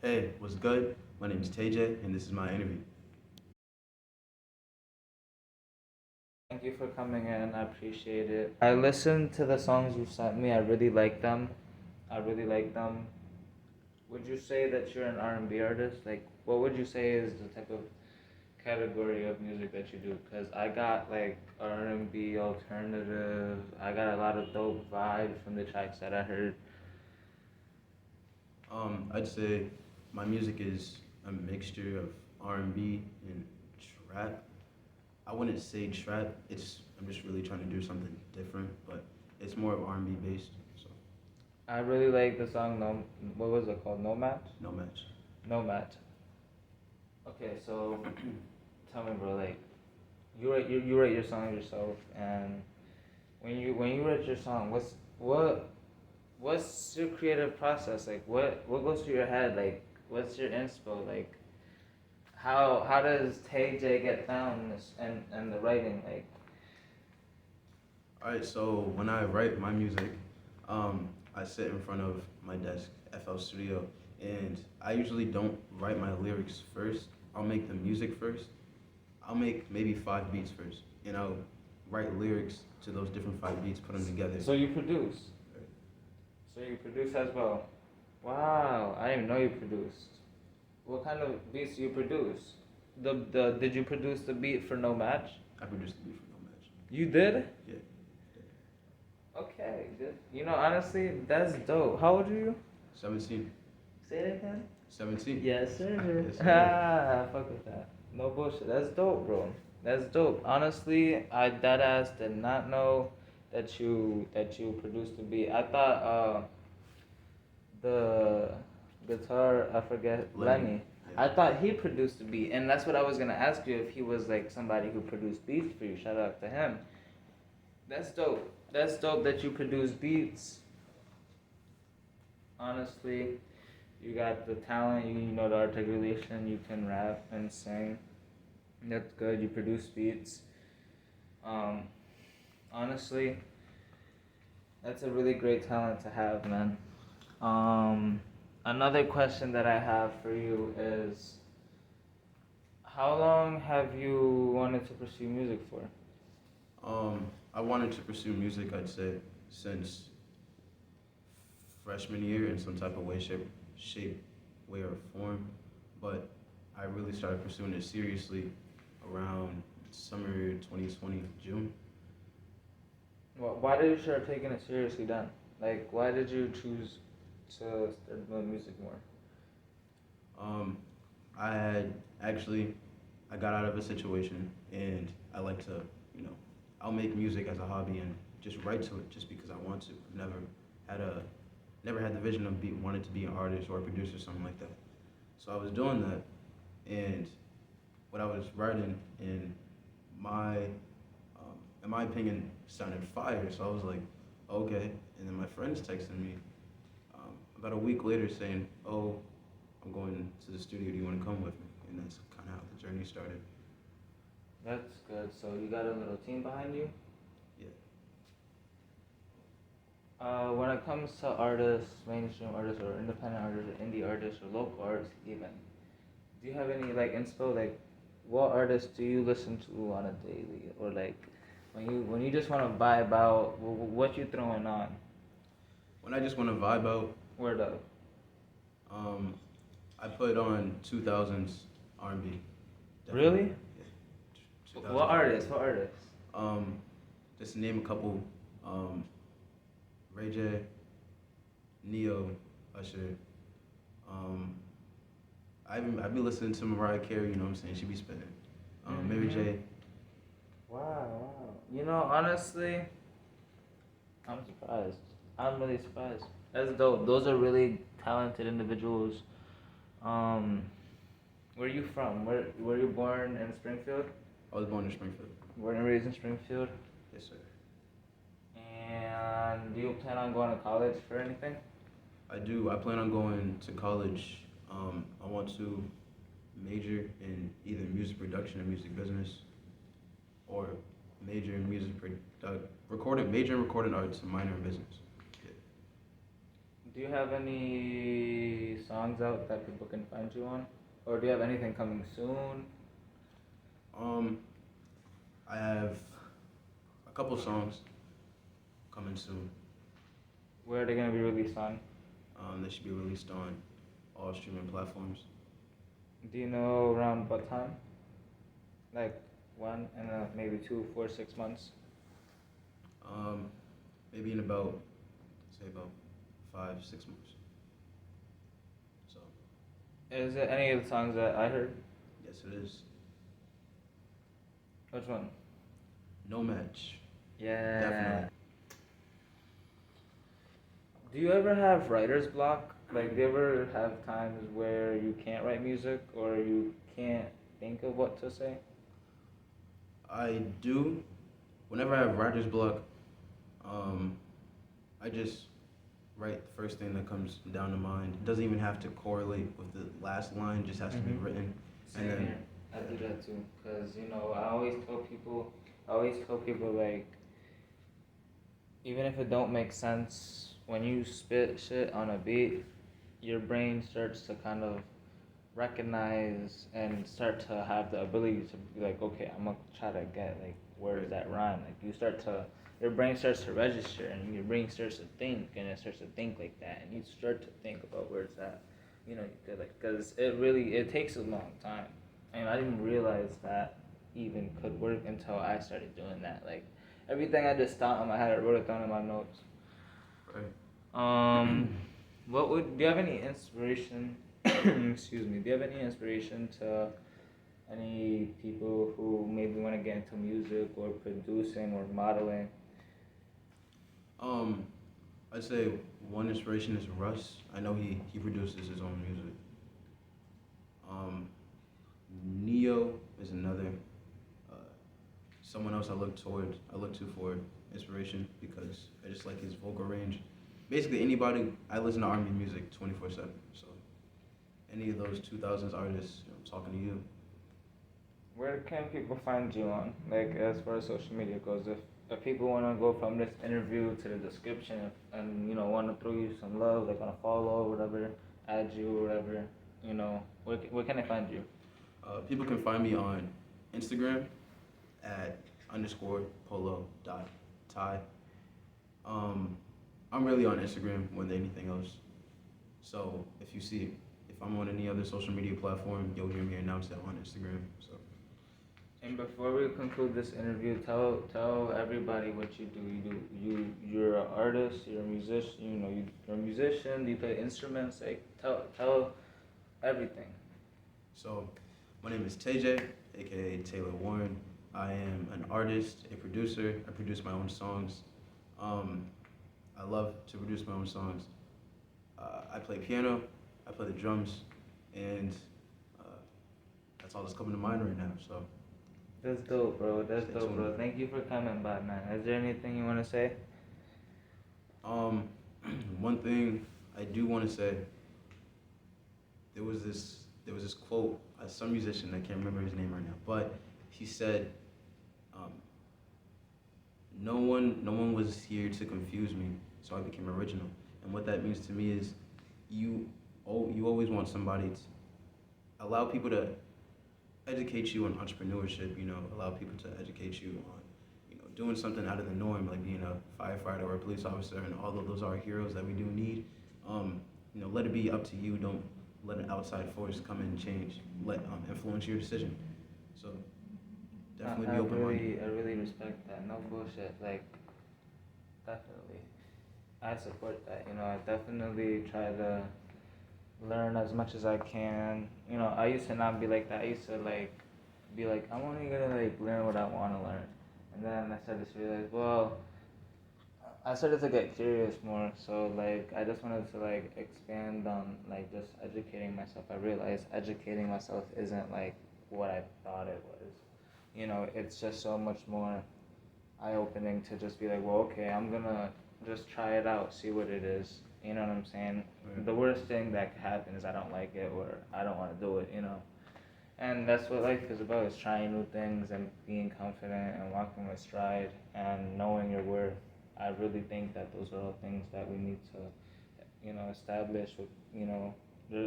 Hey, what's good? My name is TayJ, and this is my interview. Thank you for coming in. I appreciate it. I listened to the songs you sent me. I really like them. I really like them. Would you say that you're an R&B artist? Like, what would you say is the type of category of music that you do? Cause I got like R&B alternative. I got a lot of dope vibes from the tracks that I heard. I'd say my music is a mixture of R&B and trap. I wouldn't say trap. I'm just really trying to do something different, but it's more of R&B based. So I really like the song No. What was it called? Nomad. no match. Nomad. Okay, so tell me, bro. Like, you write your songs yourself, and when you write your song, what's your creative process? Like, what goes through your head? Like, what's your inspo? Like, how does TayJ get down in this and the writing? Like, All right. So when I write my music, I sit in front of my desk, FL Studio, and I usually don't write my lyrics first. I'll make the music first. I'll make maybe 5 beats first, and I'll write lyrics to those different 5 beats, put them together. so you produce. So you produce as well. Wow, I didn't know you produced. What kind of beats do you produce? The did you produce the beat for No Match? I produced the beat for No Match. You did? Yeah, Okay, good. You know, honestly, that's dope. How old are you? 17. Say it again. 17. Yes, sir. Yes, sir. Ah, fuck with that. No bullshit. That's dope, bro. That's dope. Honestly, I dead ass did not know that you produced the beat. I thought the guitar, I forget, Lenny. Lenny. Yeah. I thought he produced the beat, and that's what I was gonna ask you if he was like somebody who produced beats for you. Shout out to him. That's dope. That's dope that you produce beats. Honestly, you got the talent. You know the articulation. You can rap and sing. That's good. You produce beats. Um, honestly, that's a really great talent to have, man. Um, Another question that I have for you is, how long have you wanted to pursue music for? I wanted to pursue music, I'd say, since freshman year in some type of way, shape, way, or form. But I really started pursuing it seriously around summer 2020, June. Well, why did you start taking it seriously then? Like, why did you choose to start doing music more? Um, I had actually, I got out of a situation, and I like to, you know, I'll make music as a hobby and just write to it just because I want to. Had a, never had the vision of wanting to be an artist or a producer or something like that. So I was doing that, and what I was writing in my opinion, sounded fire. So I was like, okay. And then my friends texted me about a week later saying, oh, I'm going to the studio. Do you want to come with me? And that's kind of how the journey started. That's good. So you got a little team behind you. Yeah. When it comes to artists, mainstream artists, or independent artists, or indie artists, or local artists, even, do you have any like inspo? Like, what artists do you listen to on a daily, or like, when you just want to vibe out, what you throwing on? When I just want to vibe out, Word up. um, I put on 2000s R&B. Definitely. Really? Yeah. What 2000s. artists? What artists? Um, just to name a couple. Um, Ray J, Neo, Usher. Um, I've been listening to Mariah Carey. You know what I'm saying? She be spinning. Mary Mm-hmm. J. Wow, wow. You know, honestly, I'm surprised. I'm really surprised. That's dope. Those are really talented individuals. Um, where are you from? Where were you born in Springfield? I was born in Springfield. Born and raised in Springfield. Yes, sir. And do you plan on going to college for anything? I do. I plan on going to college. I want to major in either music production or music business, or major in major in recording arts and minor in business. Yeah. Do you have any songs out that people can find you on? Or do you have anything coming soon? Um, I have a couple songs coming soon. Where are they gonna be released on? They should be released on all streaming platforms. Do you know around what time? Like one and maybe 2, 4, 6 months. Um, Maybe in about, say about 5, 6 months. So Is it any of the songs that I heard? yes, it is. Which one? No match. Yeah. Definitely. Do you ever have writer's block? Like, do you ever have times where you can't write music or you can't think of what to say? I do. Whenever I have writer's block, um, I just write the first thing that comes down to mind. It doesn't even have to correlate with the last line, it just has to be Mhm. written. Same And then, here. I do that too, cause I always tell people like, even if it don't make sense, when you spit shit on a beat, your brain starts to kind of recognize and start to have the ability to be like, okay, I'm gonna try to get like where does that rhyme? Like you start to, your brain starts to register and your brain starts to think and it starts to think like that and you start to think about where's that, you know, you could like, cause it takes a long time, and I didn't realize that even could work until I started doing that. Like everything I just thought in my head, I wrote it down in my notes. right. What would do you have any inspiration? Excuse me. Do you have any inspiration to any people who maybe want to get into music or producing or modeling? Um, I'd say one inspiration is Russ. I know he produces his own music. Um, Neo is another. Uh, Someone else I look to for inspiration because I just like his vocal range. Basically, anybody. I listen to R&B music 24/7. So any of those 2000s artists, I'm talking to you. Where can people find you on? Like as far as social media goes, if people want to go from this interview to the description and you know want to throw you some love, like want to follow or whatever, add you or whatever, you know, where can they find you? People can find me on Instagram at underscore polo dot Ty. Um, I'm really on Instagram more than anything else. So if I'm on any other social media platform, you'll hear me announce it on Instagram. So And before we conclude this interview, tell everybody what you do. You're an artist. You're a musician. You know you're a musician. Do you play instruments? Like tell everything. so my name is TayJ, aka Taylor Warren. I am an artist, a producer. I produce my own songs. Um, I love to produce my own songs. I play piano. I play the drums, and uh, that's all that's coming to mind right now. So That's dope, bro. That's stay dope, tuned. bro. Thank you for coming by, man. Is there anything you want to say? Um, One thing I do want to say, there was this quote, some musician, I can't remember his name right now, but he said, um, no one was here to confuse me, so I became original. And what that means to me is, you you always want somebody to allow people to educate you on entrepreneurship. You know, allow people to educate you on, you know, doing something out of the norm, like being a firefighter or a police officer, and although those are heroes that we do need, you know, let it be up to you. Don't let an outside force come in and change. Let influence your decision. So definitely be open minded. I really respect that. No bullshit. Like definitely, I support that. You know, I definitely try to learn as much as I can. You know, I used to not be like that. I used to like be like, I'm only gonna like learn what I want to learn, and then I started to realize, well, I started to get curious more. So like, I just wanted to like expand on like just educating myself. I realized educating myself isn't like what I thought it was. You know, it's just so much more eye-opening to just be like, well, okay, I'm gonna just try it out, see what it is. You know what I'm saying? Right. The worst thing that could happen is I don't like it or I don't want to do it. You know, and that's what life is about: is trying new things and being confident and walking with stride and knowing your worth. I really think that those are all things that we need to established with,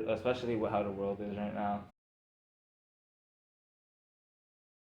especially with how the world is right now.